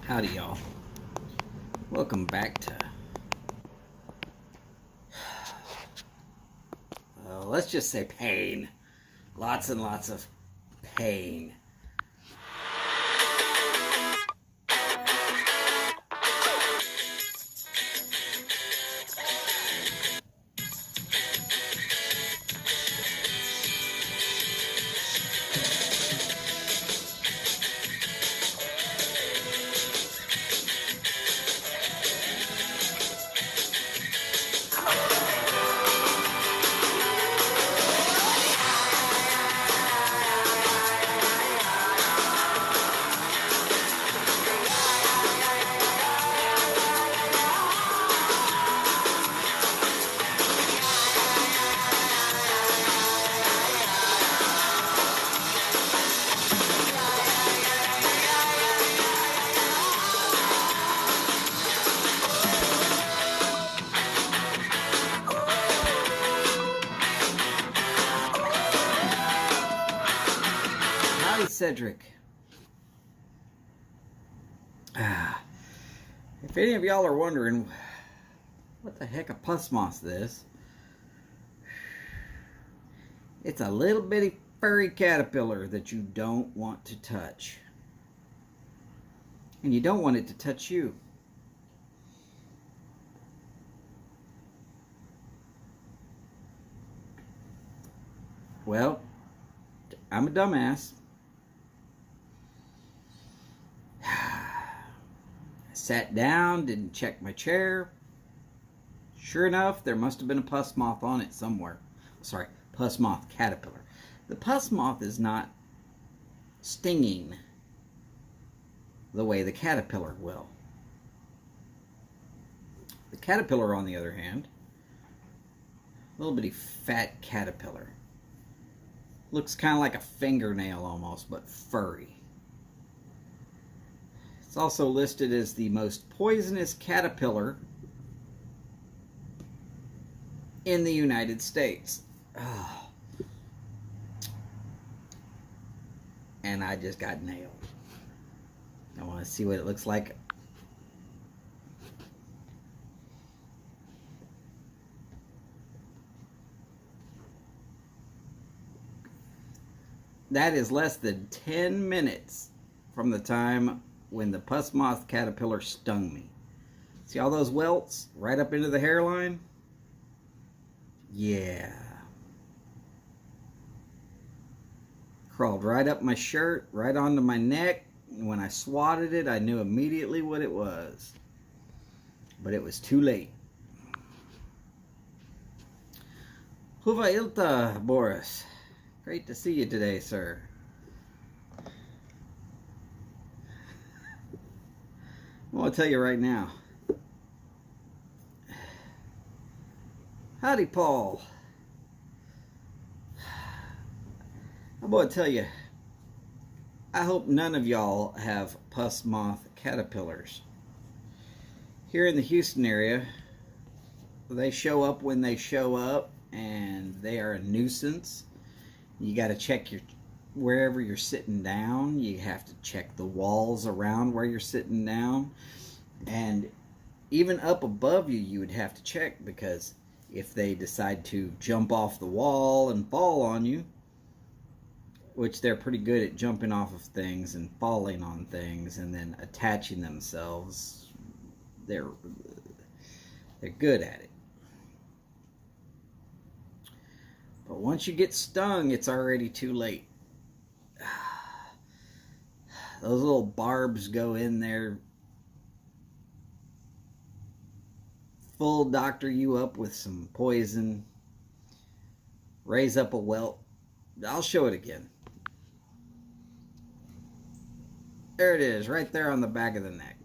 Howdy, y'all. Welcome back to, let's just say pain. Lots and lots of pain. Howdy, Cedric. If any of y'all are wondering what the heck a Puss Moth is, it's a little bitty furry caterpillar that you don't want to touch. And you don't want it to touch you. Well, I'm a dumbass. Sat down, didn't check my chair. Sure enough, there must have been a Puss Moth on it somewhere. Sorry, Puss Moth caterpillar. The Puss Moth is not stinging the way the caterpillar will. The caterpillar, on the other hand, a little bitty fat caterpillar. Looks kind of like a fingernail almost, but furry. It's also listed as the most poisonous caterpillar in the United States. Oh. And I just got nailed. I want to see what it looks like. That is less than 10 minutes from the time when the Puss Moth caterpillar stung me. See all those welts right up into the hairline? Yeah. Crawled right up my shirt, right onto my neck. And when I swatted it, I knew immediately what it was. But it was too late. Huva Ilta, Boris. Great to see you today, sir. I want to tell you right now. Howdy, Paul. I'm going to tell you, I hope none of y'all have Puss Moth caterpillars. Here in the Houston area, they show up when they show up, and they are a nuisance. You got to check wherever you're sitting down. You have to check the walls around where you're sitting down, and even up above you, you would have to check, because if they decide to jump off the wall and fall on you, which they're pretty good at jumping off of things and falling on things and then attaching themselves, they're good at it. But once you get stung, it's already too late. Those little barbs go in there, full doctor you up with some poison, raise up a welt. I'll show it again. There it is, right there on the back of the neck.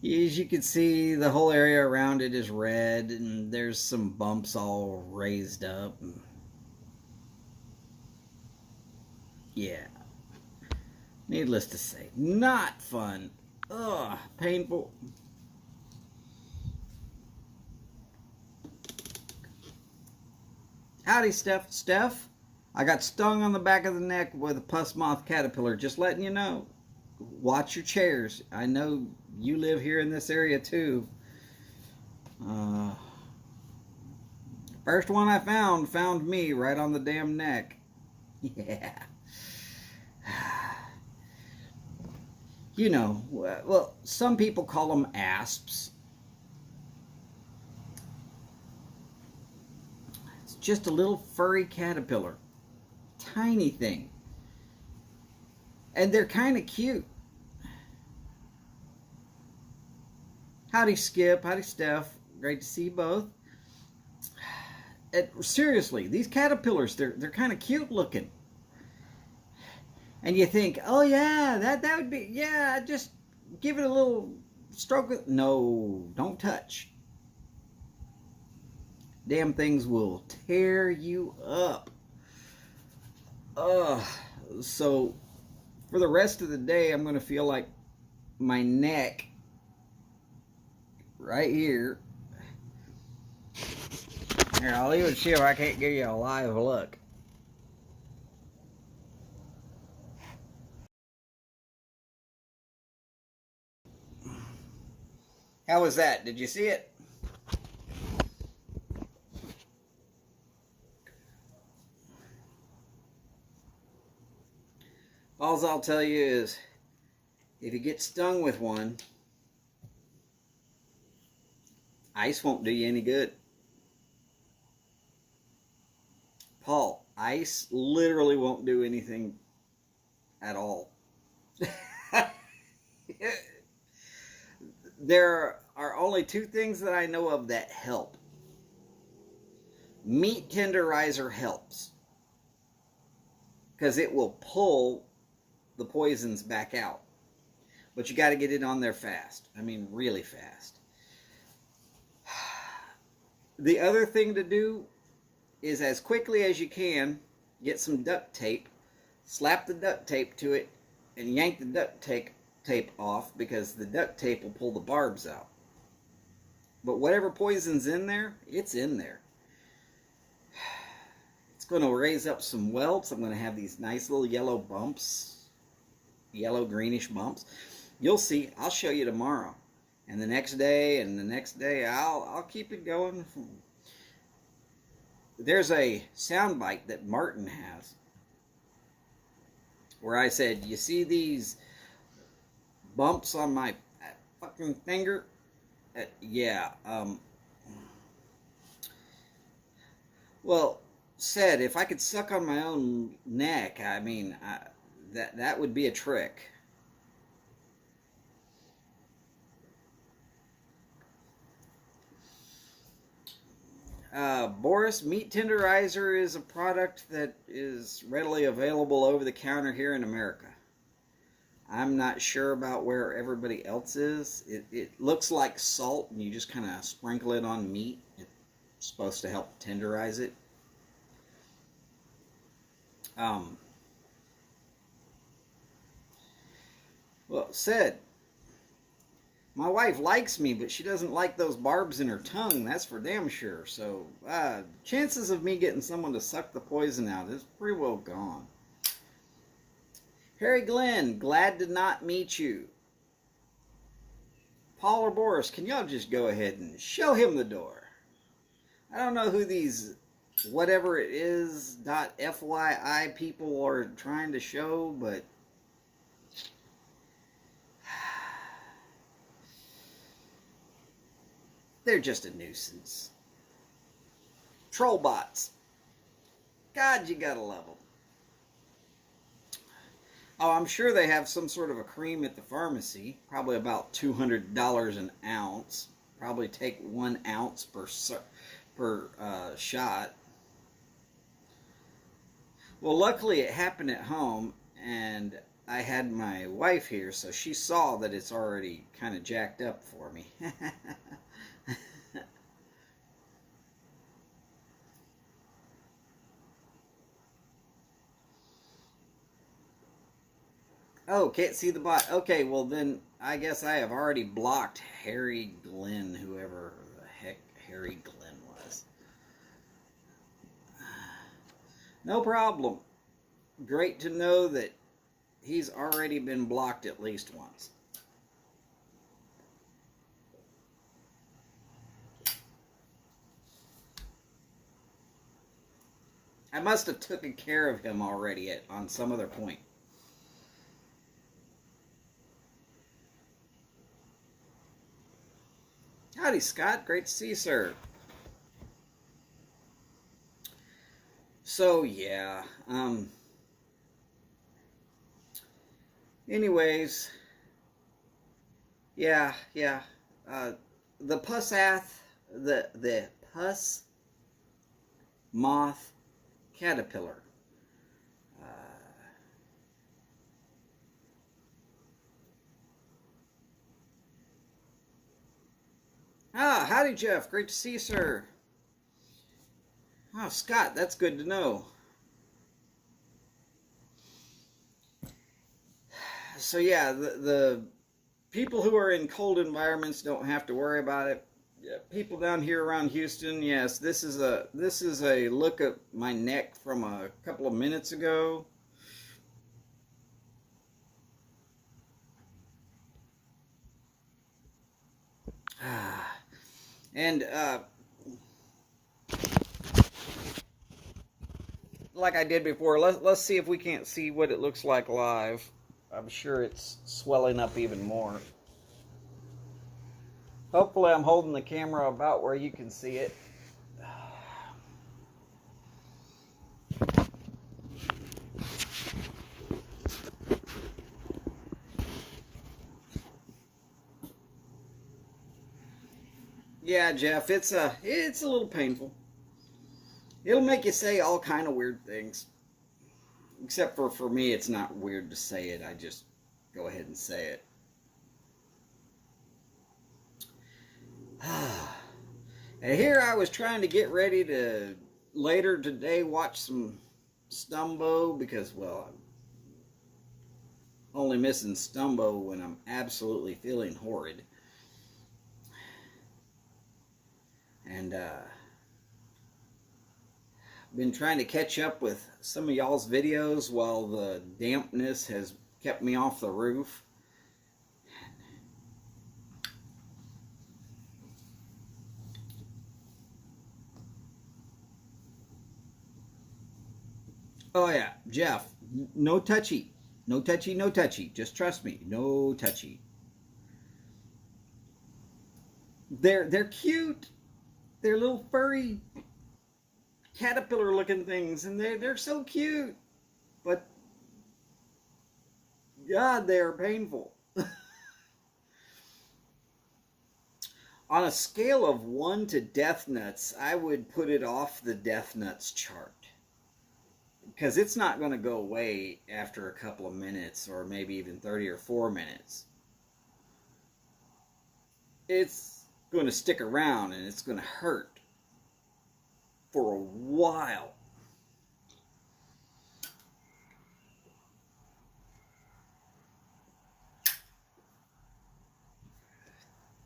As you can see, the whole area around it is red, and there's some bumps all raised up. Yeah. Needless to say, not fun. Ugh, painful. Howdy, Steph. Steph? I got stung on the back of the neck with a puss moth caterpillar. Just letting you know. Watch your chairs. I know you live here in this area too. First one I found me right on the damn neck. Yeah. You know, well, some people call them asps. It's just a little furry caterpillar. Tiny thing. And they're kind of cute. Howdy, Skip. Howdy, Steph. Great to see you both. Seriously, these caterpillars, they're kind of cute looking. And you think, oh yeah, that would be, yeah, just give it a little stroke. No, don't touch. Damn things will tear you up. So for the rest of the day, I'm going to feel like my neck right here. Here, I'll even see if I can't give you a live look. How was that? Did you see it? All I'll tell you is, if you get stung with one, ice won't do you any good. Paul, ice literally won't do anything at all. There are only two things that I know of that help. Meat tenderizer helps, because it will pull the poisons back out. But you got to get it on there fast. I mean, really fast. The other thing to do is, as quickly as you can, get some duct tape, slap the duct tape to it, and yank the duct tape off, because the duct tape will pull the barbs out. But whatever poison's in there, it's in there. It's going to raise up some welts. I'm going to have these nice little yellow bumps, yellow greenish bumps. You'll see. I'll show you tomorrow, and the next day, and the next day. I'll keep it going. There's a soundbite that Martin has where I said, you see these bumps on my fucking finger? Yeah. Well, said if I could suck on my own neck, I mean, that would be a trick. Boris, meat tenderizer is a product that is readily available over the counter here in America. I'm not sure about where everybody else is. It looks like salt, and you just kind of sprinkle it on meat. It's supposed to help tenderize it. Well, said, my wife likes me, but she doesn't like those barbs in her tongue. That's for damn sure. So, chances of me getting someone to suck the poison out is pretty well gone. Harry Glenn, glad to not meet you. Paul or Boris, can y'all just go ahead and show him the door? I don't know who these whatever it is .fyi people are trying to show, but they're just a nuisance. Troll bots. God, you gotta love them. Oh, I'm sure they have some sort of a cream at the pharmacy. Probably about $200 an ounce. Probably take 1 ounce per shot. Well, luckily it happened at home, and I had my wife here, so she saw that it's already kind of jacked up for me. Oh, can't see the bot. Okay, well then I guess I have already blocked Harry Glenn, whoever the heck Harry Glenn was. No problem. Great to know that he's already been blocked at least once. I must have taken care of him already on some other point. Howdy, Scott. Great to see you, sir. So, yeah. Anyways. Yeah. The the Puss Moth caterpillar. Howdy, Jeff. Great to see you, sir. Oh, Scott, that's good to know. So yeah, the people who are in cold environments don't have to worry about it. Yeah, people down here around Houston, yes, this is a look at my neck from a couple of minutes ago. And like I did before, let's see if we can't see what it looks like live. I'm sure it's swelling up even more. Hopefully I'm holding the camera about where you can see it. Yeah, Jeff, it's a little painful. It'll make you say all kind of weird things. Except for me, it's not weird to say it. I just go ahead and say it. And here I was trying to get ready to later today watch some Stumbo because, well, I'm only missing Stumbo when I'm absolutely feeling horrid. And been trying to catch up with some of y'all's videos while the dampness has kept me off the roof. Oh yeah, Jeff, no touchy. No touchy, no touchy. Just trust me, no touchy. They're cute. They're little furry caterpillar looking things, and they're so cute. But God, they are painful. On a scale of 1 to death nuts, I would put it off the death nuts chart. Because it's not going to go away after a couple of minutes, or maybe even 30 or 4 minutes. It's going to stick around, and it's going to hurt for a while.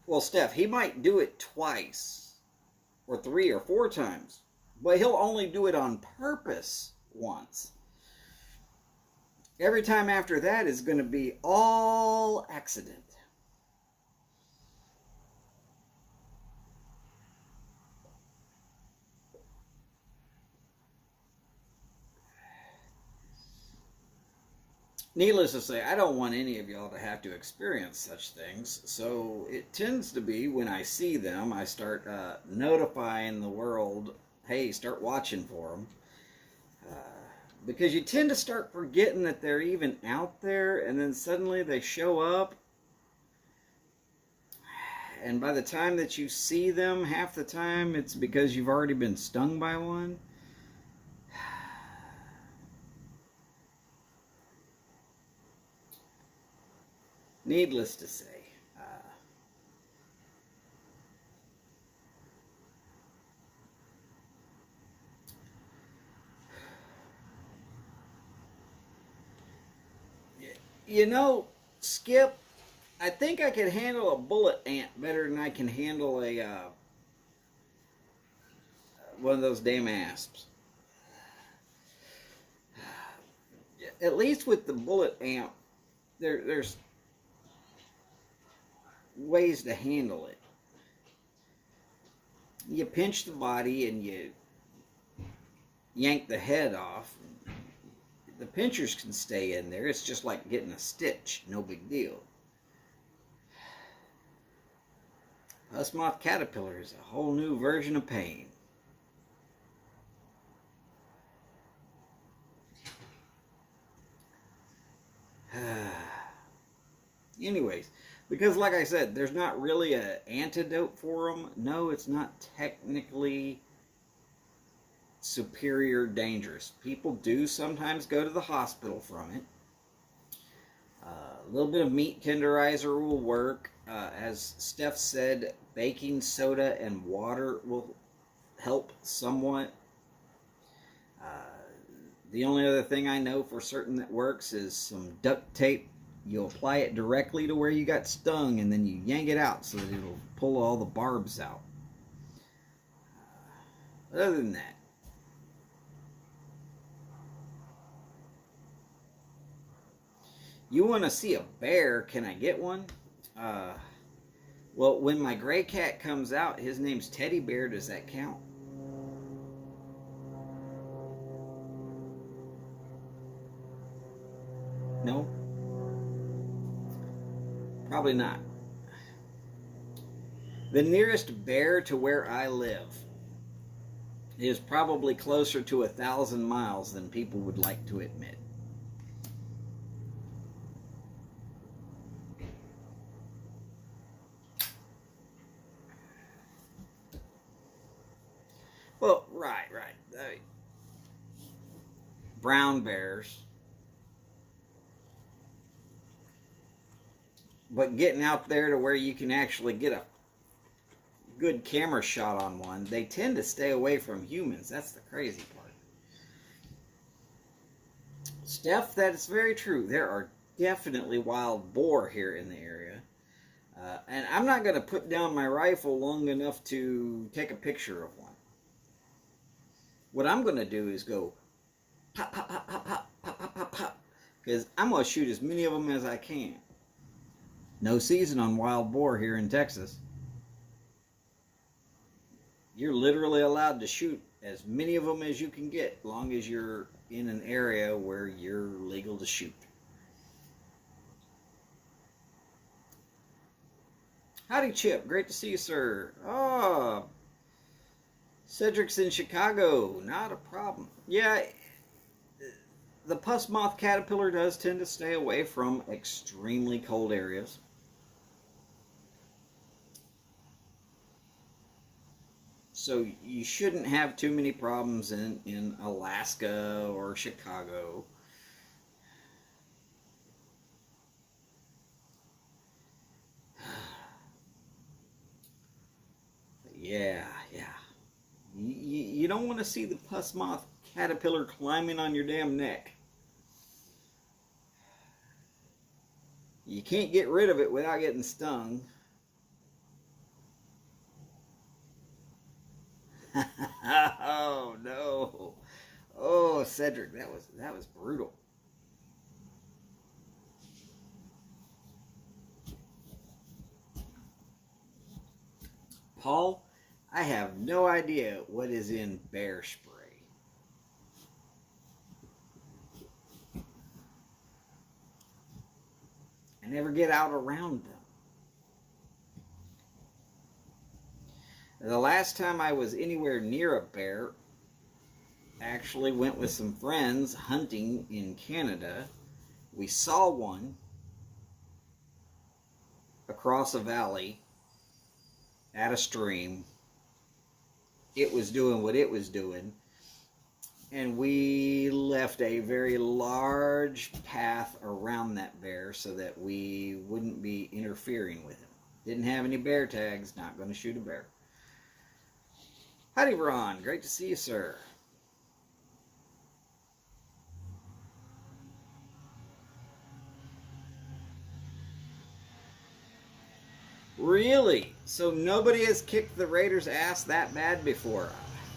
Well, Steph, he might do it twice, or 3 or 4 times, but he'll only do it on purpose once. Every time after that is going to be all accident. Needless to say, I don't want any of y'all to have to experience such things, so it tends to be when I see them, I start notifying the world, hey, start watching for them. Because you tend to start forgetting that they're even out there, and then suddenly they show up, and by the time that you see them, half the time it's because you've already been stung by one. Needless to say, you know, Skip, I think I could handle a bullet ant better than I can handle a one of those damn asps. at least with the bullet amp, there's ways to handle it. You pinch the body and you yank the head off. The pinchers can stay in there. It's just like getting a stitch. No big deal. Puss Moth Caterpillar is a whole new version of pain. Anyways, because like I said, there's not really an antidote for them. No, it's not technically superior dangerous. People do sometimes go to the hospital from it. A little bit of meat tenderizer will work. As Steph said, baking soda and water will help somewhat. The only other thing I know for certain that works is some duct tape. You'll apply it directly to where you got stung, and then you yank it out so that it'll pull all the barbs out. Other than that, you want to see a bear? Can I get one? Well, when my gray cat comes out, his name's Teddy Bear. Does that count? No? Probably not. The nearest bear to where I live is probably closer to 1,000 miles than people would like to admit. Well, right. Brown bears. But getting out there to where you can actually get a good camera shot on one, they tend to stay away from humans. That's the crazy part. Steph, that is very true. There are definitely wild boar here in the area. And I'm not going to put down my rifle long enough to take a picture of one. What I'm going to do is go pop, pop, pop, pop, pop, pop, pop, pop, pop. Because I'm going to shoot as many of them as I can. No season on wild boar here in Texas. You're literally allowed to shoot as many of them as you can get, as long as you're in an area where you're legal to shoot. Howdy, Chip. Great to see you, sir. Oh, Cedric's in Chicago. Not a problem. Yeah, the Puss Moth Caterpillar does tend to stay away from extremely cold areas. So you shouldn't have too many problems in Alaska or Chicago. Yeah. You don't want to see the Puss Moth Caterpillar climbing on your damn neck. You can't get rid of it without getting stung. Oh no. Oh, Cedric, that was brutal. Paul, I have no idea what is in bear spray. I never get out around them. The last time I was anywhere near a bear, actually went with some friends hunting in Canada. We saw one across a valley at a stream. It was doing what it was doing, and we left a very large path around that bear so that we wouldn't be interfering with him. Didn't have any bear tags, not going to shoot a bear. Howdy, Ron. Great to see you, sir. Really? So nobody has kicked the Raiders' ass that bad before?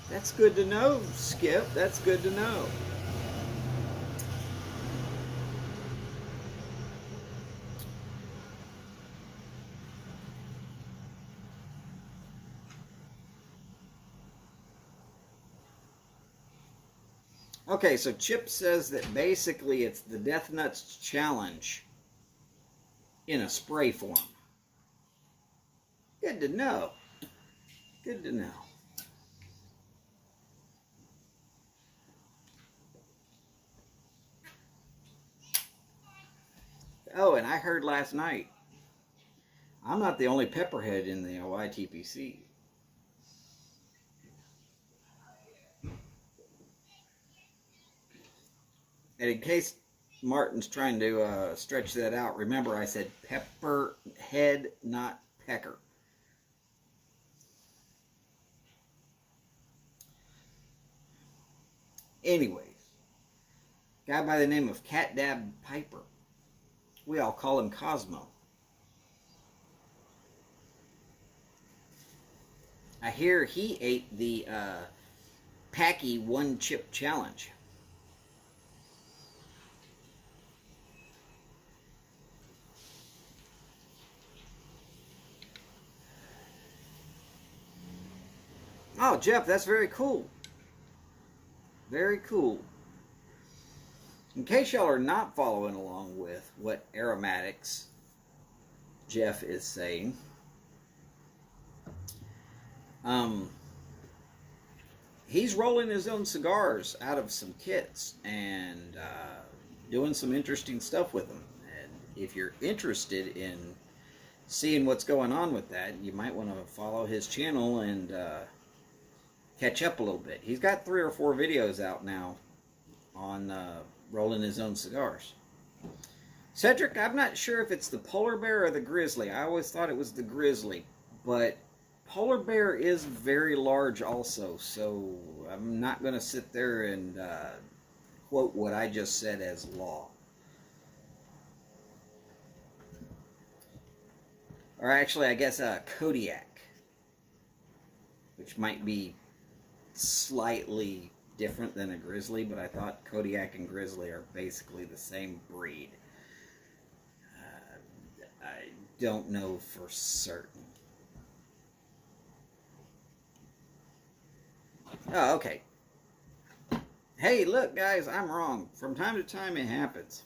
That's good to know, Skip. That's good to know. Okay, so Chip says that basically it's the Death Nuts Challenge in a spray form. Good to know. Good to know. Oh, and I heard last night, I'm not the only pepperhead in the YTPC. And in case Martin's trying to stretch that out, remember I said pepperhead, not pecker. Anyways, guy by the name of Cat Dab Piper. We all call him Cosmo. I hear he ate the Packy one chip challenge. Oh, Jeff, that's very cool. Very cool. In case y'all are not following along with what aromatics Jeff is saying, he's rolling his own cigars out of some kits and doing some interesting stuff with them. And if you're interested in seeing what's going on with that, you might want to follow his channel and catch up a little bit. He's got 3 or 4 videos out now on rolling his own cigars. Cedric, I'm not sure if it's the polar bear or the grizzly. I always thought it was the grizzly, but polar bear is very large also, so I'm not going to sit there and quote what I just said as law. Or actually, I guess Kodiak, which might be slightly different than a grizzly, but I thought Kodiak and grizzly are basically the same breed. I don't know for certain. Oh, okay. Hey, look, guys, I'm wrong. From time to time, it happens.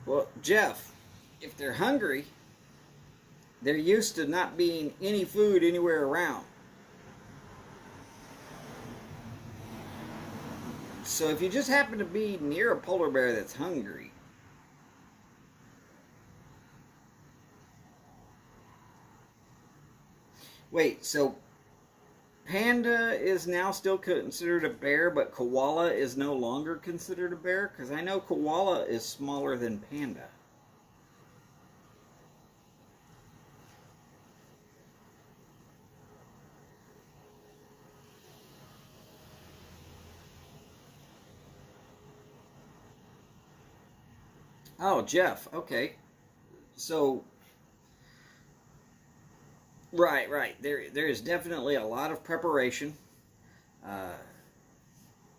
Well, Jeff, if they're hungry, they're used to not being any food anywhere around. So if you just happen to be near a polar bear that's hungry, wait, so panda is now still considered a bear, but koala is no longer considered a bear? Because I know koala is smaller than panda. Oh, Jeff, okay. So, right. There is definitely a lot of preparation. Uh,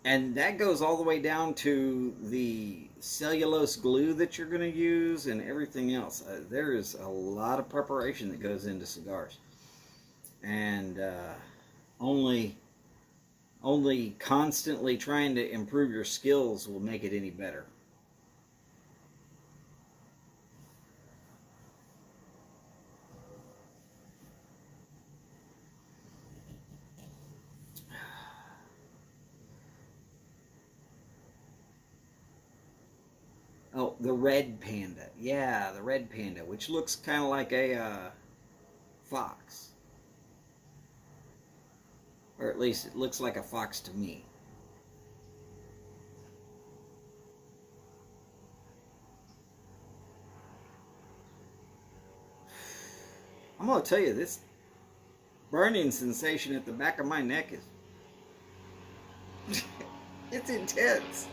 and that goes all the way down to the cellulose glue that you're going to use and everything else. There is a lot of preparation that goes into cigars. And only constantly trying to improve your skills will make it any better. Oh, the red panda. Yeah, the red panda, which looks kind of like a fox. Or at least it looks like a fox to me. I'm going to tell you, this burning sensation at the back of my neck is... it's intense.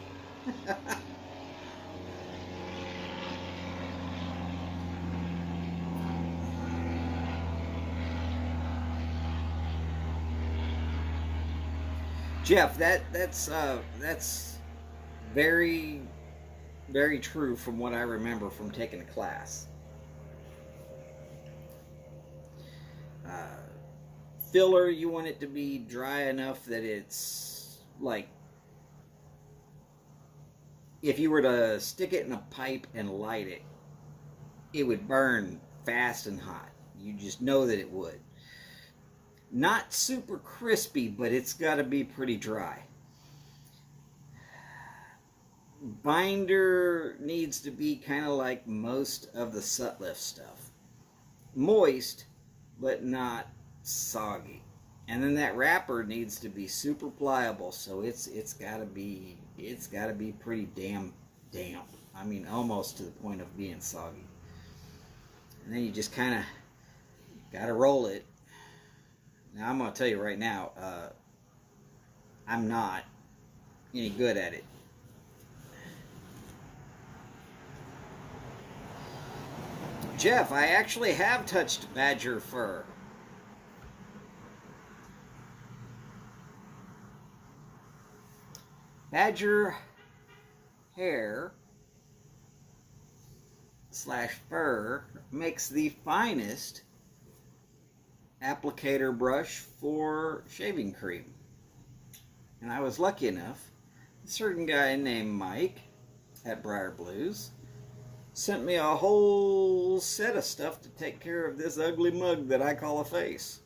Jeff, that's very, very true from what I remember from taking a class. Uh, Filler, you want it to be dry enough that it's like if you were to stick it in a pipe and light it, it would burn fast and hot. You just know that it would. Not super crispy, but it's got to be pretty dry. Binder needs to be kind of like most of the Sutliff stuff. Moist, but not soggy. And then that wrapper needs to be super pliable, so it's got to be pretty damp. I mean, almost to the point of being soggy. And then you just kind of got to roll it. Now I'm going to tell you right now, I'm not any good at it. Jeff, I actually have touched badger fur. Badger hair / fur makes the finest applicator brush for shaving cream. And I was lucky enough, a certain guy named Mike at Briar Blues sent me a whole set of stuff to take care of this ugly mug that I call a face.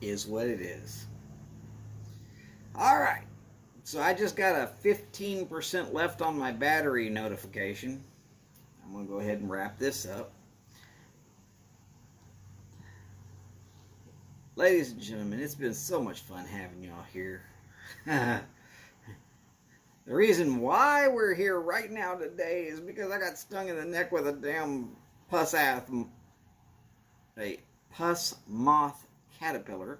Is what it is. Alright, so I just got a 15% left on my battery notification. I'm going to go ahead and wrap this up. Ladies and gentlemen, it's been so much fun having y'all here. The reason why we're here right now today is because I got stung in the neck with a damn puss moth caterpillar.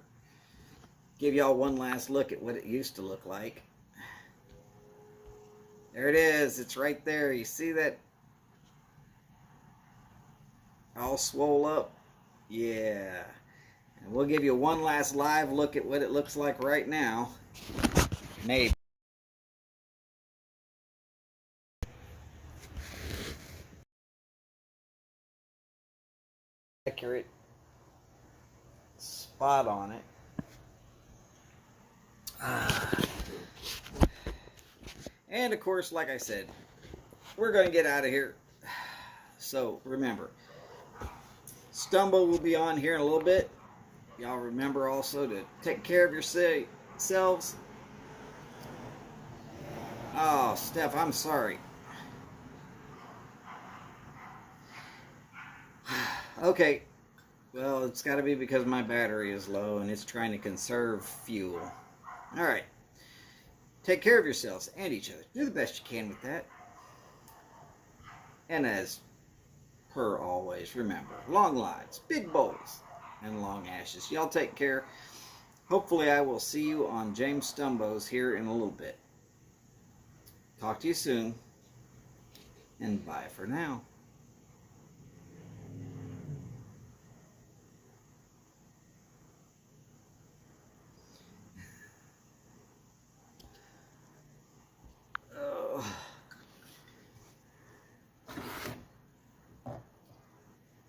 Give y'all one last look at what it used to look like. There it is. It's right there. You see that? All swole up? Yeah. And we'll give you one last live look at what it looks like right now. Maybe. Accurate spot on it. And of course, like I said, we're going to get out of here. So remember, Stumbo will be on here in a little bit. Y'all remember also to take care of yourselves. Oh, Steph, I'm sorry. Okay. Well, it's got to be because my battery is low and it's trying to conserve fuel. All right. Take care of yourselves and each other. Do the best you can with that. And as per always, remember, long lives, big bowls, and long ashes. Y'all take care. Hopefully I will see you on James Stumbo's here in a little bit. Talk to you soon. And bye for now.